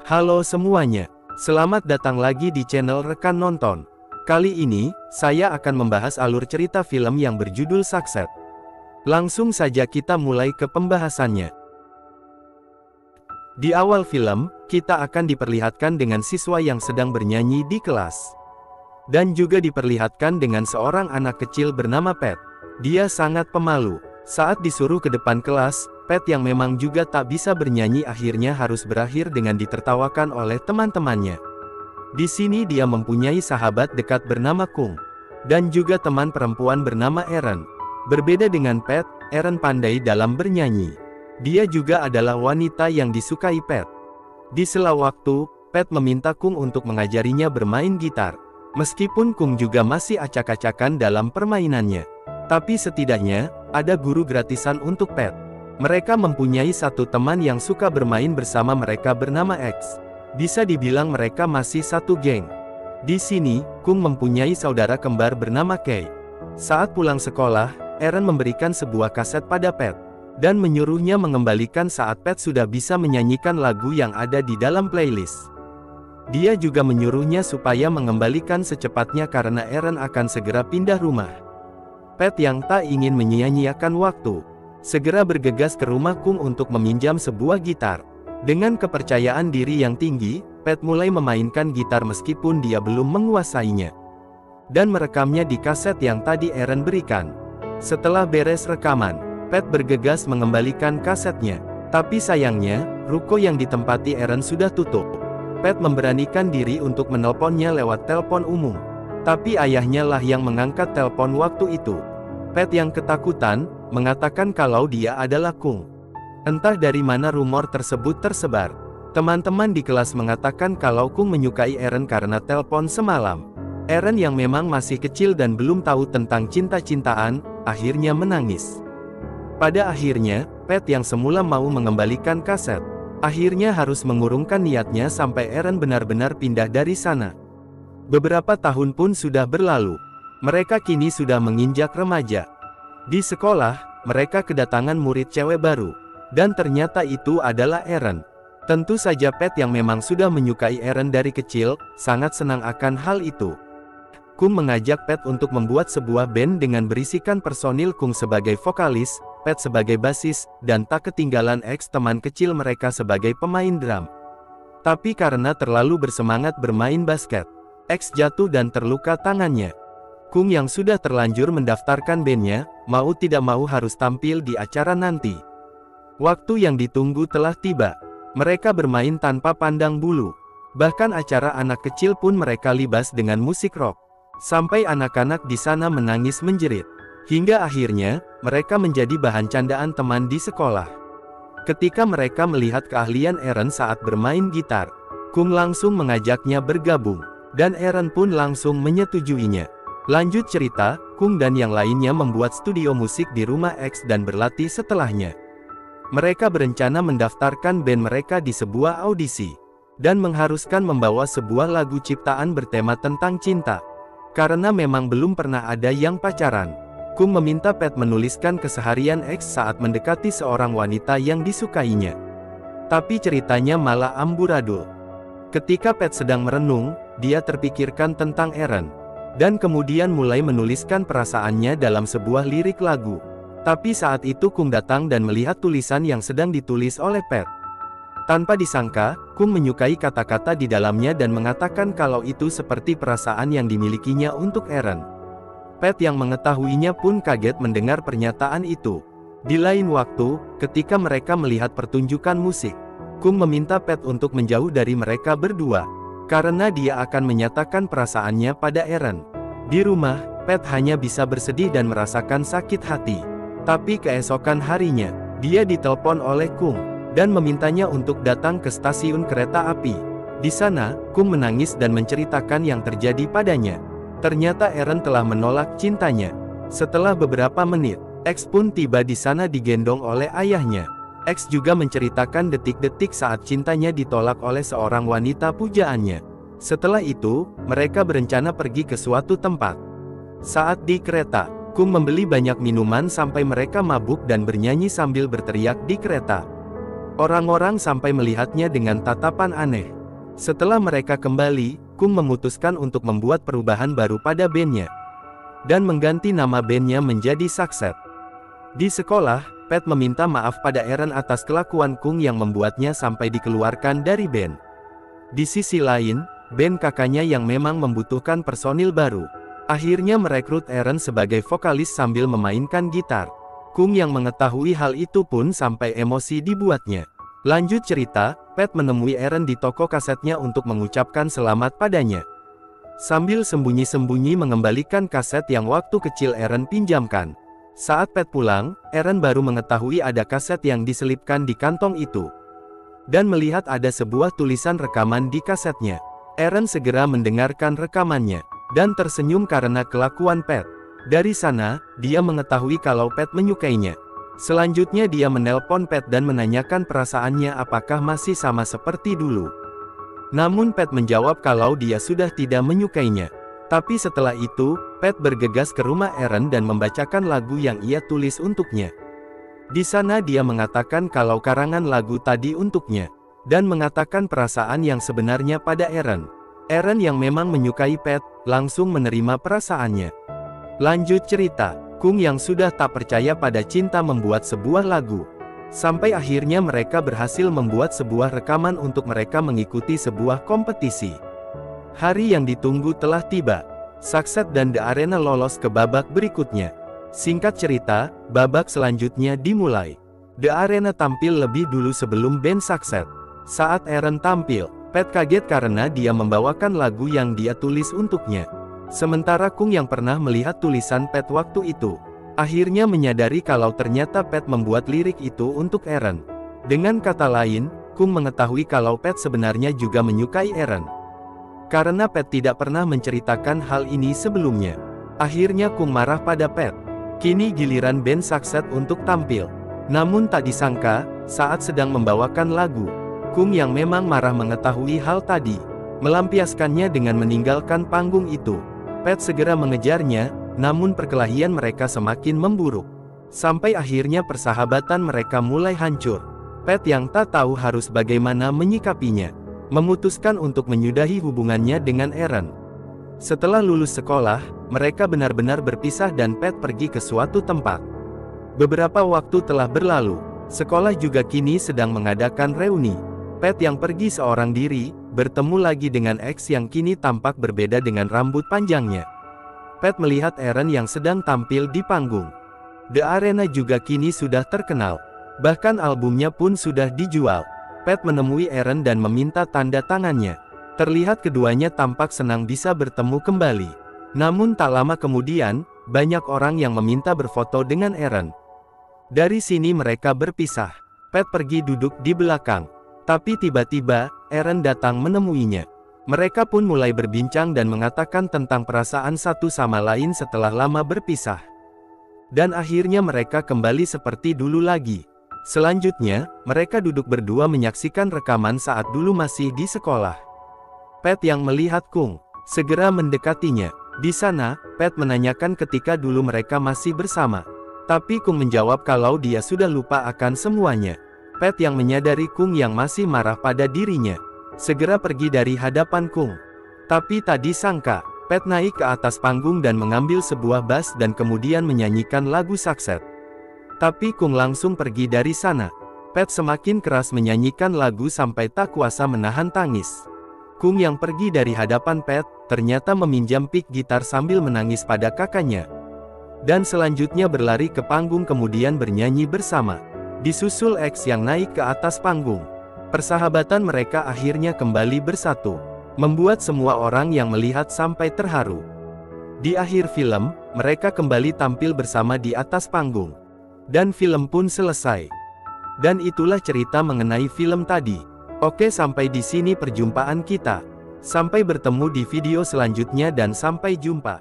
Halo semuanya, selamat datang lagi di channel Rekan Nonton. Kali ini, saya akan membahas alur cerita film yang berjudul Success. Langsung saja kita mulai ke pembahasannya. Di awal film, kita akan diperlihatkan dengan siswa yang sedang bernyanyi di kelas. Dan juga diperlihatkan dengan seorang anak kecil bernama Pat. Dia sangat pemalu. Saat disuruh ke depan kelas, Pat yang memang juga tak bisa bernyanyi akhirnya harus berakhir dengan ditertawakan oleh teman-temannya. Di sini dia mempunyai sahabat dekat bernama Kung. Dan juga teman perempuan bernama Erin. Berbeda dengan Pat, Erin pandai dalam bernyanyi. Dia juga adalah wanita yang disukai Pat. Di sela waktu, Pat meminta Kung untuk mengajarinya bermain gitar. Meskipun Kung juga masih acak-acakan dalam permainannya. Tapi setidaknya, ada guru gratisan untuk Pat. Mereka mempunyai satu teman yang suka bermain bersama mereka bernama X. Bisa dibilang mereka masih satu geng. Di sini, Kung mempunyai saudara kembar bernama Kay. Saat pulang sekolah, Erin memberikan sebuah kaset pada Pat. Dan menyuruhnya mengembalikan saat Pat sudah bisa menyanyikan lagu yang ada di dalam playlist. Dia juga menyuruhnya supaya mengembalikan secepatnya karena Erin akan segera pindah rumah. Pat yang tak ingin menyia-nyiakan waktu, segera bergegas ke rumah Kung untuk meminjam sebuah gitar. Dengan kepercayaan diri yang tinggi, Pat mulai memainkan gitar meskipun dia belum menguasainya. Dan merekamnya di kaset yang tadi Erin berikan. Setelah beres rekaman, Pat bergegas mengembalikan kasetnya. Tapi sayangnya, ruko yang ditempati Erin sudah tutup. Pat memberanikan diri untuk menelponnya lewat telepon umum. Tapi ayahnya lah yang mengangkat telepon waktu itu. Pat yang ketakutan, mengatakan kalau dia adalah Kung. Entah dari mana rumor tersebut tersebar. Teman-teman di kelas mengatakan kalau Kung menyukai Erin karena telepon semalam. Erin yang memang masih kecil dan belum tahu tentang cinta-cintaan, akhirnya menangis. Pada akhirnya, Pat yang semula mau mengembalikan kaset, akhirnya harus mengurungkan niatnya sampai Erin benar-benar pindah dari sana. Beberapa tahun pun sudah berlalu. Mereka kini sudah menginjak remaja. Di sekolah, mereka kedatangan murid cewek baru. Dan ternyata itu adalah Erin. Tentu saja Pat yang memang sudah menyukai Erin dari kecil, sangat senang akan hal itu. Kung mengajak Pat untuk membuat sebuah band dengan berisikan personil Kung sebagai vokalis, Pat sebagai basis, dan tak ketinggalan X teman kecil mereka sebagai pemain drum. Tapi karena terlalu bersemangat bermain basket, X jatuh dan terluka tangannya. Kung yang sudah terlanjur mendaftarkan bandnya, mau tidak mau harus tampil di acara nanti. Waktu yang ditunggu telah tiba. Mereka bermain tanpa pandang bulu. Bahkan acara anak kecil pun mereka libas dengan musik rock. Sampai anak-anak di sana menangis menjerit. Hingga akhirnya, mereka menjadi bahan candaan teman di sekolah. Ketika mereka melihat keahlian Erin saat bermain gitar, Kung langsung mengajaknya bergabung. Dan Erin pun langsung menyetujuinya. Lanjut cerita, Kung dan yang lainnya membuat studio musik di rumah X dan berlatih setelahnya. Mereka berencana mendaftarkan band mereka di sebuah audisi. Dan mengharuskan membawa sebuah lagu ciptaan bertema tentang cinta. Karena memang belum pernah ada yang pacaran. Kung meminta Pat menuliskan keseharian X saat mendekati seorang wanita yang disukainya. Tapi ceritanya malah amburadul. Ketika Pat sedang merenung, dia terpikirkan tentang Erin. Dan kemudian mulai menuliskan perasaannya dalam sebuah lirik lagu. Tapi saat itu Kung datang dan melihat tulisan yang sedang ditulis oleh Pat. Tanpa disangka, Kung menyukai kata-kata di dalamnya dan mengatakan kalau itu seperti perasaan yang dimilikinya untuk Erin. Pat yang mengetahuinya pun kaget mendengar pernyataan itu. Di lain waktu, ketika mereka melihat pertunjukan musik, Kung meminta Pat untuk menjauh dari mereka berdua. Karena dia akan menyatakan perasaannya pada Erin. Di rumah, Pat hanya bisa bersedih dan merasakan sakit hati. Tapi keesokan harinya, dia ditelepon oleh Kung, dan memintanya untuk datang ke stasiun kereta api. Di sana, Kung menangis dan menceritakan yang terjadi padanya. Ternyata Erin telah menolak cintanya. Setelah beberapa menit, X pun tiba di sana digendong oleh ayahnya. X juga menceritakan detik-detik saat cintanya ditolak oleh seorang wanita pujaannya. Setelah itu, mereka berencana pergi ke suatu tempat. Saat di kereta, Kung membeli banyak minuman sampai mereka mabuk dan bernyanyi sambil berteriak di kereta. Orang-orang sampai melihatnya dengan tatapan aneh. Setelah mereka kembali, Kung memutuskan untuk membuat perubahan baru pada bandnya. Dan mengganti nama bandnya menjadi Success. Di sekolah, Pat meminta maaf pada Eren atas kelakuan Kung yang membuatnya sampai dikeluarkan dari band. Di sisi lain, band kakaknya yang memang membutuhkan personil baru, akhirnya merekrut Eren sebagai vokalis sambil memainkan gitar. Kung yang mengetahui hal itu pun sampai emosi dibuatnya. Lanjut cerita, Pat menemui Eren di toko kasetnya untuk mengucapkan selamat padanya. Sambil sembunyi-sembunyi mengembalikan kaset yang waktu kecil Eren pinjamkan. Saat Pat pulang, Eren baru mengetahui ada kaset yang diselipkan di kantong itu. Dan melihat ada sebuah tulisan rekaman di kasetnya. Eren segera mendengarkan rekamannya, dan tersenyum karena kelakuan Pat. Dari sana, dia mengetahui kalau Pat menyukainya. Selanjutnya dia menelpon Pat dan menanyakan perasaannya apakah masih sama seperti dulu. Namun Pat menjawab kalau dia sudah tidak menyukainya. Tapi setelah itu, Pat bergegas ke rumah Eren dan membacakan lagu yang ia tulis untuknya. Di sana dia mengatakan kalau karangan lagu tadi untuknya, dan mengatakan perasaan yang sebenarnya pada Eren. Eren yang memang menyukai Pat, langsung menerima perasaannya. Lanjut cerita, Kung yang sudah tak percaya pada cinta membuat sebuah lagu. Sampai akhirnya mereka berhasil membuat sebuah rekaman untuk mereka mengikuti sebuah kompetisi. Hari yang ditunggu telah tiba. Success dan The Arena lolos ke babak berikutnya. Singkat cerita, babak selanjutnya dimulai. The Arena tampil lebih dulu sebelum band Success. Saat Eren tampil, Pat kaget karena dia membawakan lagu yang dia tulis untuknya. Sementara Kung yang pernah melihat tulisan Pat waktu itu, akhirnya menyadari kalau ternyata Pat membuat lirik itu untuk Eren. Dengan kata lain, Kung mengetahui kalau Pat sebenarnya juga menyukai Eren. Karena Pat tidak pernah menceritakan hal ini sebelumnya. Akhirnya Kung marah pada Pat. Kini giliran band Success untuk tampil. Namun tak disangka, saat sedang membawakan lagu, Kung yang memang marah mengetahui hal tadi, melampiaskannya dengan meninggalkan panggung itu. Pat segera mengejarnya, namun perkelahian mereka semakin memburuk. Sampai akhirnya persahabatan mereka mulai hancur. Pat yang tak tahu harus bagaimana menyikapinya, memutuskan untuk menyudahi hubungannya dengan Eren. Setelah lulus sekolah, mereka benar-benar berpisah dan Pat pergi ke suatu tempat. Beberapa waktu telah berlalu, sekolah juga kini sedang mengadakan reuni. Pat yang pergi seorang diri, bertemu lagi dengan X yang kini tampak berbeda dengan rambut panjangnya. Pat melihat Eren yang sedang tampil di panggung. The Arena juga kini sudah terkenal. Bahkan albumnya pun sudah dijual. Pat menemui Eren dan meminta tanda tangannya. Terlihat keduanya tampak senang bisa bertemu kembali. Namun tak lama kemudian, banyak orang yang meminta berfoto dengan Eren. Dari sini mereka berpisah. Pat pergi duduk di belakang. Tapi tiba-tiba, Eren datang menemuinya. Mereka pun mulai berbincang dan mengatakan tentang perasaan satu sama lain setelah lama berpisah. Dan akhirnya mereka kembali seperti dulu lagi. Selanjutnya, mereka duduk berdua menyaksikan rekaman saat dulu masih di sekolah. Pat yang melihat Kung, segera mendekatinya. Di sana, Pat menanyakan ketika dulu mereka masih bersama. Tapi Kung menjawab kalau dia sudah lupa akan semuanya. Pat yang menyadari Kung yang masih marah pada dirinya, segera pergi dari hadapan Kung. Tapi tak disangka, Pat naik ke atas panggung dan mengambil sebuah bass dan kemudian menyanyikan lagu Success. Tapi Kung langsung pergi dari sana. Pat semakin keras menyanyikan lagu sampai tak kuasa menahan tangis. Kung yang pergi dari hadapan Pat, ternyata meminjam pick gitar sambil menangis pada kakaknya. Dan selanjutnya berlari ke panggung kemudian bernyanyi bersama. Disusul X yang naik ke atas panggung. Persahabatan mereka akhirnya kembali bersatu, membuat semua orang yang melihat sampai terharu. Di akhir film, mereka kembali tampil bersama di atas panggung. Dan film pun selesai. Dan itulah cerita mengenai film tadi. Oke, sampai di sini perjumpaan kita. Sampai bertemu di video selanjutnya dan sampai jumpa.